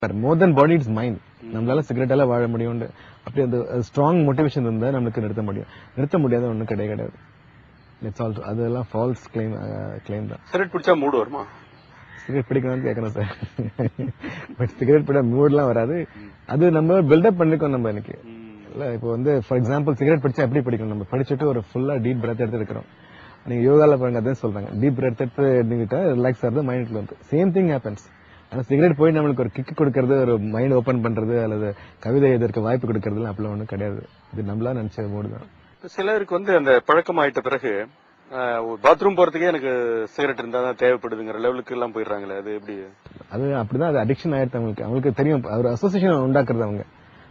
Compare more then body it's mind. நம்மளால சிகரெட்டால வாழ முடியும். அப்படி அந்த ஸ்ட்ராங் மோட்டிவேஷன் இருந்தா நமக்கு நிறுத்த முடியும். நிறுத்த முடியாத ஒன்றும் கிடையாது. இட்ஸ் ஆல் அதெல்லாம் ஃபால்ஸ் கிளைம் தான். சிகரெட் பிடிச்சா மூடு வருமா? சிகரெட் பிடிக்கணும்னு கேட்கணும் சார். பட் சிகரெட் பிடிச்சா மூட்லாம் வராது. அது நம்ம பில்டப் பண்ணிக்கோ நம்ம எனக்கு இல்ல. இப்போ வந்து ஃபார் எக்ஸாம்பிள் சிகரெட் பிடிச்சா எப்படி பிடிக்கணும்? நம்ம படிச்சுட்டு ஒரு ஃபுல்லா டீப் பிரெத் எடுத்து இருக்கிறோம். நீங்க யோகால பாருங்க அதான் சொல்றாங்க, டீப் பிரெத் எடுத்து எடுத்துக்கிட்டா ரிலாக்ஸ் ஆகுது, மைண்ட்ல வந்து சேம் திங் ஹேப்பன்ஸ். ஆனா சிகரெட் போய் நம்மளுக்கு ஒரு கிக் கொடுக்கறது, ஒரு மைண்ட் ஓபன் பண்றது அல்லது கவிதை எழுதுறதுக்கு வாய்ப்பு கொடுக்கறதுலாம் அப்பெல்லாம் ஒன்றும் கிடையாது. இது நம்மளா நினைச்ச மூடு தான். சிலருக்கு வந்து அந்த பழக்கம் ஆயிட்ட பிறகு பாத்ரூம் போறதுக்கே எனக்கு சிகரெட் இருந்தா தான் தேவைப்படுதுங்கிற லெவலுக்கு எல்லாம் போயிடுறாங்களே, அது எப்படி? அது அப்படிதான், அது அடிக்ஷன் ஆயிடுது அவங்களுக்கு. அவங்களுக்கு தெரியும், ஒரு அசோசியேஷன் உண்டாக்குறது. அவங்க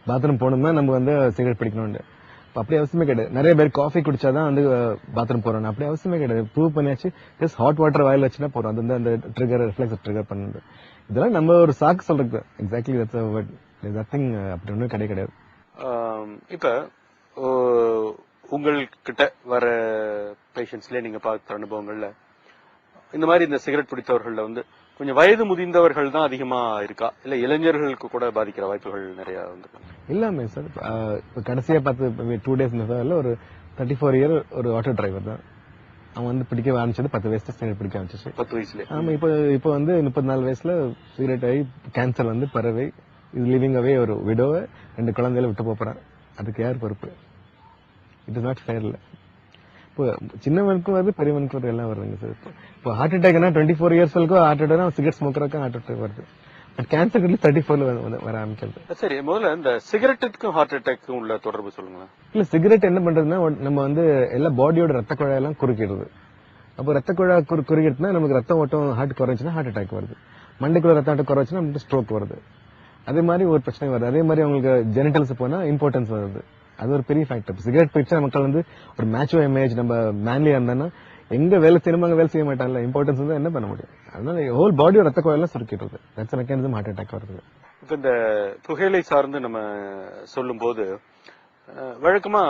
பாத்ரூம் போகணும்னா நம்ம வந்து சிகரெட் பிடிக்கணும்னு அப்படி அவசியமே கிடையாது. நிறைய பேர் காஃபி குடிச்சாதான் வந்து பாத்ரூம் போறோம், அப்படி அவசியமே கிடையாது. ப்ரூவ் பண்ணியாச்சு. ஜஸ்ட் ஹாட் வாட்டர் வாயில் வச்சுன்னா போறோம். அது வந்து அந்த ட்ரிகர் ரிஃப்ளெக்ஸ் ட்ரிகர் பண்ணுது. இதெல்லாம் நம்ம ஒரு சாக்கு சொல்றது. Exactly that's a word. Nothing அப்படி ஒன்றும் கிடையாது. இப்ப உங்கள்கிட்ட வர பேஷண்ட்ஸ்ல நீங்க பார்த்த அனுபவங்கள்ல இந்த மாதிரி இந்த சிகரெட் பிடித்தவர்கள்ல வந்து கொஞ்சம் வயது முதிர்ந்தவர்கள் தான் அதிகமா இருக்கா, இல்ல இளைஞர்களுக்கு கூட பாதிக்கிற வாய்ப்புகள் நிறைய வந்து? எல்லாமே சார். இப்ப கடைசியா பார்த்து 2 days ஒரு 34 year ஒரு ஆட்டோ டிரைவர் தான். அவன் வந்து பிடிக்க ஆரம்பிச்சது 10 வயசுல சிகரெட் பிடிக்க ஆரம்பிச்சு. 10 வயசுல. ஆமா. இப்போ வந்து 34 வயசுல சிகரெட் ஆகி கேன்சர் வந்து பறவை இது லிவிங் அவே ஒரு விடோவை 2 குழந்தையில விட்டு போறான். அதுக்கு யார் பொறுப்பு? இட் இஸ் நாட் ஃபேர்ல. இப்போ சின்னவனுக்கும் வருது, பெரியவனுக்கும் வருது, எல்லாம் வருதுங்க சார். இப்போ ஹார்ட் அட்டாக்னா 24 years ஹார்ட் அட்டாக், சிகரெட் ஸ்மோக்கருக்கும் ஹார்ட் அட்டாக் வருது. கேன்சர் 34 வர ஆரம்பிக்கிறது. சரி, முதல்ல இந்த சிகரெட்டுக்கும் ஹார்ட் அட்டாக்கும் உள்ள தொடர்பு சொல்லுங்களேன். இல்ல, சிகரெட் என்ன பண்றதுன்னா நம்ம வந்து எல்லா பாடியோட ரத்த குழாயெல்லாம் குறுக்கிடுது. அப்போ ரத்த குழாய் குறுக்கிடுதுன்னா நமக்கு ரத்த ஓட்டம் ஹார்ட் குறைஞ்சுன்னா ஹார்ட் அட்டாக் வருது. மண்டைக்குள்ள ரத்த ஓட்டம் குறைச்சுன்னா நமக்கு ஸ்ட்ரோக் வருது. அதே மாதிரி ஒரு பிரச்சனை வருது. அதே மாதிரி அவங்களுக்கு ஜெனிட்டல்ஸ் போனா இம்பார்ட்டன்ஸ் வருது. அது ஒரு பெரிய ஃபேக்டர். சிகரெட் பிடிச்சா மக்கள் வந்து ஒரு மேட்சோ இமேஜ், நம்ம மேன்லியா இருந்தானா எங்க வேலை செய்யணுமோ அங்க வேலை செய்ய மாட்டாங்கல்ல. இம்பார்ட்டன்ஸ் வந்து என்ன பண்ண முடியும்? அதனால ஹோல் பாடியோட ரத்த குழாயெல்லாம் சுருக்கிடுது. தட்ஸ் மெக்கானிசம் ஹார்ட் அட்டாக் வருது. இப்ப இந்த புகையிலை சார்ந்து நம்ம சொல்லும் போது வழக்கமா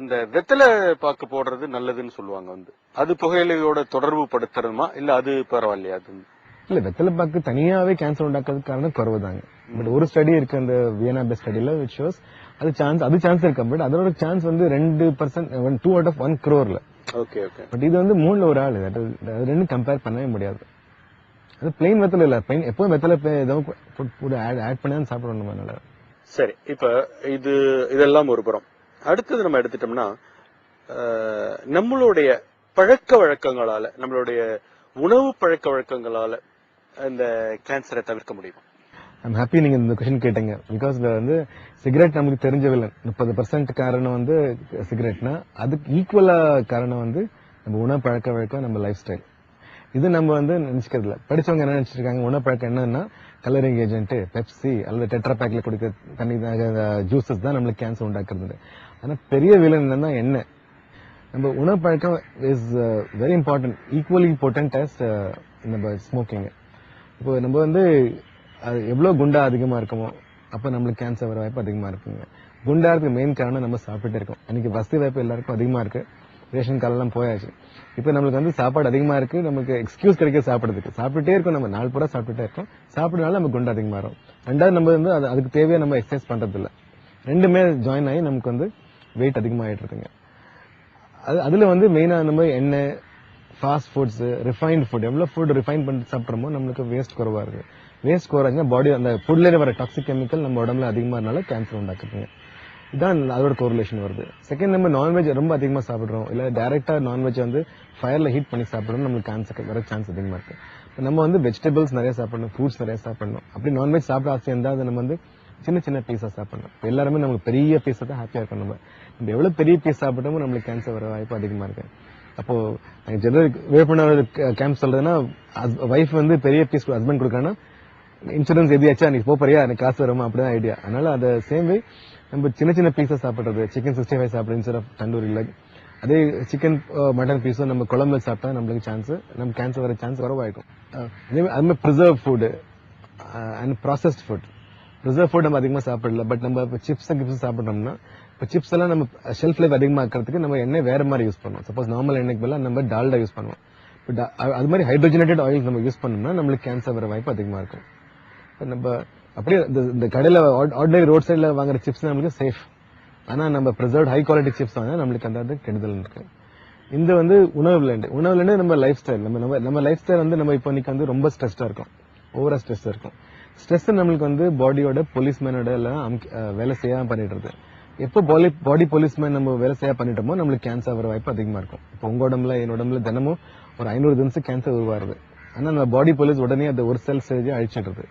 இந்த வெத்தலை பாக்கு போடுறது நல்லதுன்னு சொல்லுவாங்க. வந்து அது புகையிலையோட தொடர்பு படுத்துறதுமா, இல்ல அது பரவாயில்லையா? அது இல்ல, வெத்தலை பாக்கு தனியாவே கேன்சர் உண்டாக்குறதுக்கு காரணம் குறைவு தாங்க. பட் ஒரு ஸ்டடி இருக்கு, அந்த வியனா பேஸ்ட் ஸ்டடியில which shows அது சான்ஸ் இருக்கு. பட் அதோட சான்ஸ் வந்து 2%, 2 out of 1 crore. Okay okay. But இது வந்து 3ல ஒரு ஆள். அது ரெண்டும் கம்பேர் பண்ணவே முடியாது. அது பிளைன் வெத்தலை இல்ல, எப்பவும் வெத்தலை ஆட் பண்ணி தான் சாப்பிடணும். அதனால சரி, இப்ப இதெல்லாம் ஒரு புறம். அடுத்தது நம்ம எடுத்துட்டோம்னா நம்மளுடைய பழக்க வழக்கங்களால, நம்மளுடைய உணவு பழக்க வழக்கங்களால இந்த கேன்சரை தவிர்க்க முடியும். ஐம் ஹாப்பி நீங்க இந்த கொஸ்டின் கேட்டீங்க. பிகாஸ் வந்து சிகரெட் நமக்கு தெரிஞ்ச வில்லன். 30% காரணம் வந்து சிகரெட்னா அதுக்கு ஈக்குவலா காரணம் வந்து நம்ம உணவு பழக்க வழக்கம், நம்ம லைஃப் ஸ்டைல். இது நம்ம வந்து நினைச்சுக்கிறது இல்ல. படிச்சவங்க என்ன நினைச்சிருக்காங்க, உணவு பழக்கம் என்னன்னா கலரிங் ஏஜென்ட், பெப்சி அல்லது டெட்ரா பேக்ல குடிக்கிற தண்ணி ஜூசஸ் தான் நம்மளுக்கு கேன்சர் உண்டாக்குறது. ஆனா பெரிய வில்லன் என்னன்னா என்ன, நம்ம உணவு பழக்கம் is very important, equally important as நம்ம ஸ்மோக்கிங். இப்போ நம்ம வந்து அது எவ்வளவு குண்டா அதிகமா இருக்குமோ அப்ப நம்மளுக்கு கேன்சர் வர வாய்ப்பு அதிகமா இருக்குங்க. குண்டா இருக்கு மெயின் காரணம் நம்ம சாப்பிட்டுட்டே இருக்கோம். அன்னைக்கு வசதி வாய்ப்பு எல்லாருக்கும் அதிகமா இருக்கு, ரேஷன் காலெல்லாம் போயாச்சு. இப்ப நம்மளுக்கு வந்து சாப்பாடு அதிகமா இருக்கு, நமக்கு எக்ஸ்கியூஸ் கிடைக்க சாப்பிடுறதுக்கு. சாப்பிட்டுட்டே இருக்கும், நம்ம நாள் பூரா சாப்பிட்டுட்டே இருக்கோம். சாப்பிடனால நம்ம குண்டு அதிகமா இருக்கும். ரெண்டாவது நம்ம வந்து அதுக்கு தேவையா நம்ம எக்ஸசைஸ் பண்றது இல்ல. ரெண்டுமே ஜாயின் ஆகி நமக்கு வந்து வெயிட் அதிகமாயிட்டு இருக்குங்க. அதுல வந்து மெயினா நம்ம எண்ணெய், ஃபாஸ்ட் ஃபுட்ஸ், ரிஃபைன்ட் ஃபுட், எவ்வளவு ஃபுட் ரிஃபைன் பண்ணி சாப்பிட்றோமோ நம்மளுக்கு வேஸ்ட் குறைவா இருக்கு. வேஸ்ட் குறைஞ்சா பாடி அந்த ஃபுட்ல வர டாக்ஸிக் கெமிக்கல் நம்ம உடம்புல அதிகமா இருந்தாலும் கேன்சர் உண்டாக்குதுங்க. இதான் அதோட கோரிலேஷன் வருது. செகண்ட், நம்ம நான்வெஜ் ரொம்ப அதிகமா சாப்பிடுறோம், இல்ல டைரக்டா நான்வெஜ் வந்து ஃபயர்ல ஹீட் பண்ணி சாப்பிடுறோம், நம்மளுக்கு கேன்சர் வர சான்ஸ் அதிகமா இருக்கு. நம்ம வந்து வெஜிடபிள்ஸ் நிறைய சாப்பிடணும், ஃப்ரூட்ஸ் நிறைய சாப்பிடணும். அப்படி நான்வெஜ் சாப்பிட ஆசை இருந்தா அதை நம்ம வந்து சின்ன சின்ன பீஸா சாப்பிடணும். எல்லாருமே நமக்கு பெரிய பீஸா தான் ஹாப்பியா இருக்கும். நம்ம எவ்வளவு பெரிய பீஸ் சாப்பிட்டோமோ நம்மளுக்கு கேன்சர் வர வாய்ப்பு அதிகமா இருக்கு. அப்போ ஜெனரல் விழிப்புணர்வு கேம்ப் சொல்றதுன்னா, வைஃப் வந்து பெரிய பீஸ் ஹஸ்பண்ட் கொடுக்கறனா இன்சூரன்ஸ் எதியாச்சா நீ போறியா, எனக்கு காசு வருமா, அப்படிதான் ஐடியா. அதனால அதை சேம் வே நம்ம சின்ன சின்ன பீஸா சாப்பிடுறது, சிக்கன் 65 சாப்பிடுறது இன்ஸ்டெட் ஆஃப் தந்தூரியில். அதே சிக்கன் மட்டன் பீஸும் நம்ம குழம்பு சாப்பிட்டா நம்மளுக்கு சான்ஸ், நம்ம கேன்சர் வர சான்ஸ் குறவாயிருக்கும். அதே மாதிரி preserve food and processed food. Preserve food நம்ம அதிகமா சாப்பிடல. பட் நம்ம இப்போ சிப்ஸ் கிப்ஸ் சாப்பிட்டோம்னா, இப்போ சிப்ஸ் எல்லாம் நம்ம ஷெல்ஃப் லைஃப் அதிகமாக்கிறதுக்கு நம்ம எண்ணெய் வேற மாதிரி யூஸ் பண்ணுவோம். சப்போஸ் நார்மல் எண்ணெய்க்கு பதிலா நம்ம டால்டா யூஸ் பண்ணுவோம். அது மாதிரி ஹைட்ரோஜனேட்டட் ஆயில்ஸ் நம்ம யூஸ் பண்ணோம்னா நம்மளுக்கு கேன்சர் வர வாய்ப்பு அதிகமா இருக்கும். நம்ம அப்படியே இந்த கடையில ஆர்டினரி ரோட் சைட்ல வாங்குற சிப்ஸ் நம்மளுக்கு சேஃப். ஆனா நம்ம ப்ரிசர்வ்ட் ஹை குவாலிட்டி சிப்ஸ் வாங்க நம்மளுக்கு அந்த கெடுதல் இருக்கு. இந்த உணவுல நம்ம லைஃப் ஸ்டைல் நம்ம லைஃப் ஸ்டைல் நம்ம இப்போ இன்னைக்கு ரொம்ப ஸ்ட்ரெஸ்டா இருக்கும், ஓவரா ஸ்ட்ரெஸ் இருக்கும். ஸ்ட்ரெஸ் நம்மளுக்கு பாடியோட போலீஸ்மேனோட எல்லாம் வேலை செய்யாம பண்ணிடுறது. எப்போ பாடி போலீஸ்மேன் நம்ம வேலை செய்ய பண்ணிட்டோமோ நம்மளுக்கு கேன்சர் வர வாய்ப்பு அதிகமா இருக்கும். இப்போ உங்க உடம்புல என் உடம்புல தினமும் ஒரு 500 தினசு கேன்சர் உருவாருது. ஆனா நம்ம பாடி போலீஸ் உடனே அந்த ஒரு செல் ஸ்டேஜ் அழிச்சிடுறது.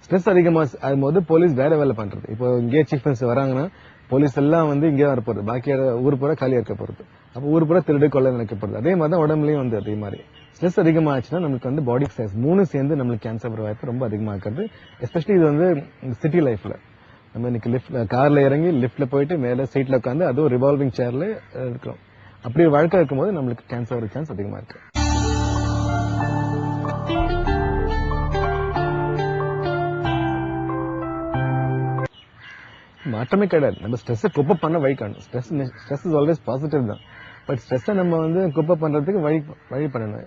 ஸ்ட்ரெஸ் அதிகமா ஆகும்போது போலீஸ் வேற வேலை பண்றது. இப்போ இங்கே சீஃப் மினிஸ்டர் வராங்கன்னா போலீஸ் எல்லாம் இங்கே வர போறது, பாக்கி ஊர் பூரா காலியா இருக்க போறது. அப்போ ஊர் பூரா திருடு கொள்ள நினைக்கப்படுது. அதே மாதிரி தான் உடம்புலயும் அதே மாதிரி ஸ்ட்ரெஸ் அதிகமாச்சுன்னா நம்மளுக்கு பாடி ஸ்ட்ரெஸ் 3 சேர்ந்து நம்மளுக்கு கேன்சர் வர வாய்ப்பு ரொம்ப அதிகமா இருக்கிறது. எஸ்பெஷலி இது சிட்டி லைஃப்ல நம்ம இன்னைக்கு கார்ல இறங்கி லிப்ட்ல போயிட்டு மேல சீட்ல உட்காந்து அதுவும் ரிவால்விங் சேர்ல இருக்கிறோம். அப்படி வாழ்க்கை இருக்கும்போது நம்மளுக்கு கேன்சர் வர சான்ஸ் அதிகமா இருக்கு. மாற்றமே கிடையாது. நம்ம ஸ்ட்ரெஸ் குப்பை பண்ண வழி காணும். ஸ்ட்ரெஸ் இஸ் ஆல்வேஸ் பாசிட்டிவ் தான். பட் ஸ்ட்ரெஸ் நம்ம குப்பை பண்றதுக்கு வழி பண்ணணும்.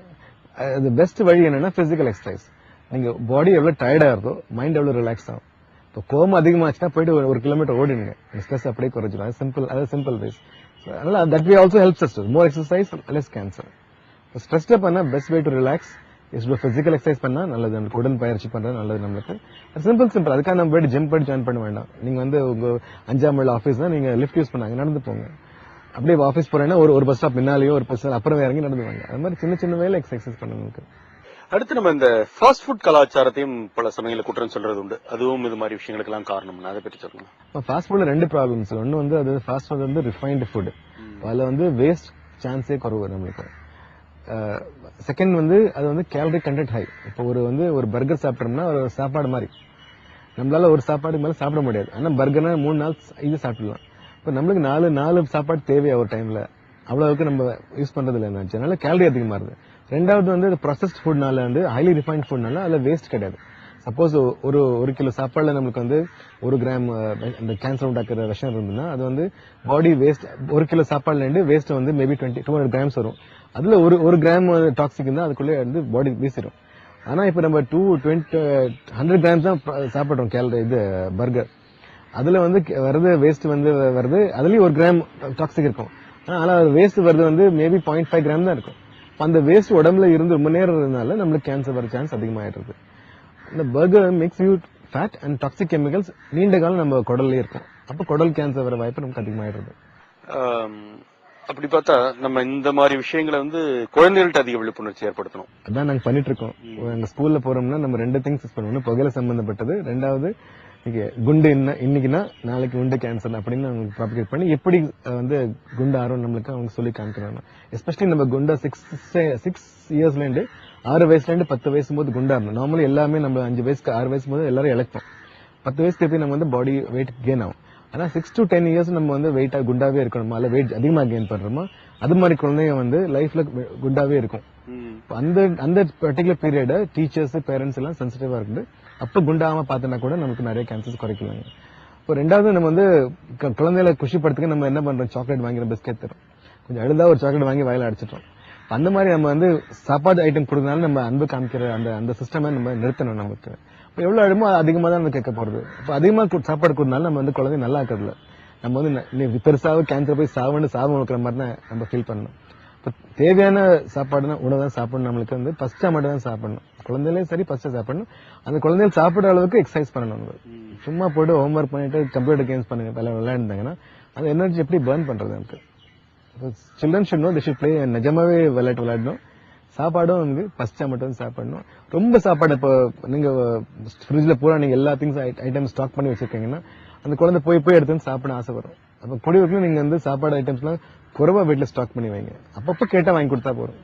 அது பெஸ்ட் வழி என்னன்னா பிசிக்கல் எக்ஸசைஸ். நீங்க பாடி எவ்வளவு டயர்டா இருக்கோ மைண்ட் எவ்வளவு ரிலாக்ஸ் ஆகும். இப்போ கோவம் அதிகமாச்சுன்னா போயிட்டு 1 கிலோமீட்டர் ஓடிடுங்க, ஸ்ட்ரெஸ் அப்படியே குறைஞ்சிடும். அது சிம்பிள் வேஸ். அதனால that way also helps us more exercise less cancer. ஸ்ட்ரெஸ்ல பண்ணா best way to relax is physical exercise பண்ணா நல்லது. நமக்கு உடல் பயிற்சி பண்றது நல்லது நம்மளுக்கு. சிம்பிள். அதுக்காக நம்ம போயிட்டு ஜிம் போயிட்டு ஜாயின் பண்ண வேண்டாம். நீங்க உங்க 5ஆம் நாள் ஆஃபீஸ் தான் நீங்க லிஃப்ட் யூஸ் பண்ணாங்க, நடந்து போங்க. அப்படியே ஆஃபீஸ் போறேன்னா ஒரு பஸ் ஸ்டாப் முன்னாலேயோ ஒரு பஸ் அப்புறம் இறங்கி நடந்து வாங்க. அது மாதிரி சின்ன வேலை எக்ஸசைஸ் பண்ணுங்க. அடுத்து நம்ம இந்த ஃபாஸ்ட் ஃபுட் கலாச்சாரத்தையும் பல சமயங்கள குற்றம் சொல்றது உண்டு. அதுவும் இது மாதிரி விஷயங்களுக்கு எல்லாம் காரணம். அதை பற்றி சொல்லுங்க. ஃபாஸ்ட் ஃபுட்ல 2 ப்ராப்ளம்ஸ். ஒன்னு அது ஃபாஸ்ட் ஃபுட் ரிஃபைன்டு ஃபுட். அதுல வேஸ்ட் சான்ஸே குறைவு நம்மளுக்கு. செகண்ட் அது கேலரி கண்டென்ட் ஹை. இப்போ ஒரு பர்கர் சாப்பிட்டோம்னா ஒரு சாப்பாடு மாதிரி நம்மளால ஒரு சாப்பாடு மேல சாப்பிட முடியாது. ஆனா பர்கர்னா 3 நாள் இது சாப்பிடலாம். இப்போ நம்மளுக்கு 4 சாப்பாடு தேவையா ஒரு டைம்ல, அவ்வளவுக்கு நம்ம யூஸ் பண்றது இல்லை. அதனால கேலரி அதிகமா இருக்கு. ரெண்டாவது ப்ராசஸ்ட் ஃபுட்னால ஹைலி ரிஃபைன்ட் ஃபுட்னால அதுல வேஸ்ட் கிடையாது. சப்போஸ் ஒரு கிலோ சாப்பாடுல நம்மளுக்கு 1 கிராம் இந்த கேன்சர் உண்டாக்குற விஷயம் இருந்ததுன்னா அது பாடி வேஸ்ட் 1 கிலோ சாப்பாடுல வேஸ்ட் மேபி 200 கிராம்ஸ் வரும். அதுல ஒரு கிராம் டாக்ஸிக் இருந்தா அதுக்குள்ளே பாடி வீசிடும். ஆனா இப்ப நம்ம 100 கிராம்ஸ் தான் சாப்பிடுறோம் கேலரி இது பர்கர். அதுல வருது வேஸ்ட் வருது. அதுலயும் 1 கிராம் டாக்ஸிக் இருக்கும். ஆனா வேஸ்ட் வருது மேபி 0.5 கிராம் தான் இருக்கும். அந்த வேஸ்ட் உடம்புல இருந்து ரொம்ப நேரம் இருந்ததுனால நம்மளுக்கு கேன்சர் வர சான்ஸ் அதிகமாயிடுறது. இந்த burger mix with fat and toxic chemicals நீண்ட காலம் நம்ம குடல்லே இருக்கும். அப்ப குடல் கேன்சர் வர வாய்ப்பு நமக்கு அதிகமாயிடுறது. அப்படி பார்த்தா நம்ம இந்த மாதிரி விஷயங்களை குழந்தைகள்ட்ட அதிக விழிப்புணர்ச்சி ஏற்படுத்தணும். அதான் நாங்க பண்ணிட்டு இருக்கோம். எங்க ஸ்கூல்ல போறோம்னா நம்ம 2 திங்ஸ் பண்ணுவோம். புகையில சம்பந்தப்பட்டது, ரெண்டாவது குண்டு இன்னைக்குன்னா நாளைக்கு குண்டு கேன்சர் அப்படின்னு ப்ராபகேட் பண்ணி எப்படி குண்டு ஆரோம் நம்மளுக்கு அவங்க சொல்லி காமிக்கிறாங்க. எஸ்பெஷலி நம்ம குண்டா 6 இயர்ஸ்ல இருந்து 6 வயசுல இருந்து 10 வயசு போது குண்டா இருந்தோம். நார்மலி எல்லாமே நம்ம 5 வயசுக்கு 6 வயசு போது எல்லாரும் இழப்போம். 10 வயசுக்கு எப்படி நம்ம பாடி வெயிட் கெயின் ஆகும். ஆனா 6 to 10 இயர்ஸ் நம்ம வெயிட்டா குண்டாவே இருக்கணுமா இல்ல வெயிட் அதிகமா கெயின் பண்றோமா, அது மாதிரி குழந்தைங்க லைஃப்ல குண்டாவே இருக்கும். அந்த பர்டிகுலர் பீரியட் டீச்சர்ஸ் பேரண்ட்ஸ் எல்லாம் சென்சிட்டிவா இருக்குது. அப்ப குண்டாம பார்த்தனா கூட நமக்கு நிறைய கேன்சர்ஸ் குறைக்கலாங்க. இப்போ ரெண்டாவது நம்ம குழந்தைகளை குஷிப்படுத்துக்க நம்ம என்ன பண்றோம், சாக்லேட் வாங்கிற பிஸ்கெட் தரும். கொஞ்சம் அழுதா ஒரு சாக்லேட் வாங்கி வாயில அடிச்சிட்டோம். அந்த மாதிரி நம்ம சாப்பாடு ஐட்டம் கொடுக்கறதுனால நம்ம அன்பு காமிக்கிற அந்த சிஸ்டமை நம்ம நிறுத்தணும். நமக்கு எவ்வளவு அழுமோ அதிகமா தான் கேட்க போறது. இப்போ அதிகமா சாப்பாடு கொடுத்தனால நம்ம குழந்தை நல்லா இருக்கிறதுல நம்ம பெருசாக கேன்சர் போய் சாவம் வைக்கிற மாதிரி தான் நம்ம ஃபீல் பண்ணணும். இப்போ தேவையான சாப்பாடுனா உணவு தான் சாப்பிடணும். நம்மளுக்கு ஃபர்ஸ்டா மட்டும் தான் சாப்பிடணும். குழந்தையிலே சரி ஃபர்ஸ்ட் சாப்பிடணும். அந்த குழந்தைகள் சாப்பிடுற அளவுக்கு எக்ஸசைஸ் பண்ணணும். சும்மா போட்டு ஹோம்ஒர்க் பண்ணிட்டு கம்ப்யூட்டர் கேம்ஸ் பண்ணுங்க விளையாடுந்தாங்கன்னா அந்த எனர்ஜி எப்படி பர்ன் பண்றது நமக்கு. Children should know they should play. நிஜமாவே விளையாடணும். சாப்பாடும் ஃபர்ஸ்டா மட்டும் சாப்பிடணும். ரொம்ப சாப்பாடு இப்போ நீங்க ஃப்ரிட்ஜ்ல பூரா நீங்க எல்லா திங்ஸ் ஐட்டம்ஸ் ஸ்டாக் பண்ணி வச்சிருக்கீங்கன்னா அந்த குழந்தை போய் எடுத்து சாப்பிட ஆசை வரும். அப்ப குடிவரத்துல நீங்க சாப்பாடு ஐட்டம்ஸ் எல்லாம் குறைவா வீட்டுல ஸ்டாக் பண்ணி வைங்க. அப்பப்ப கேட்டா வாங்கி கொடுத்தா போறோம்.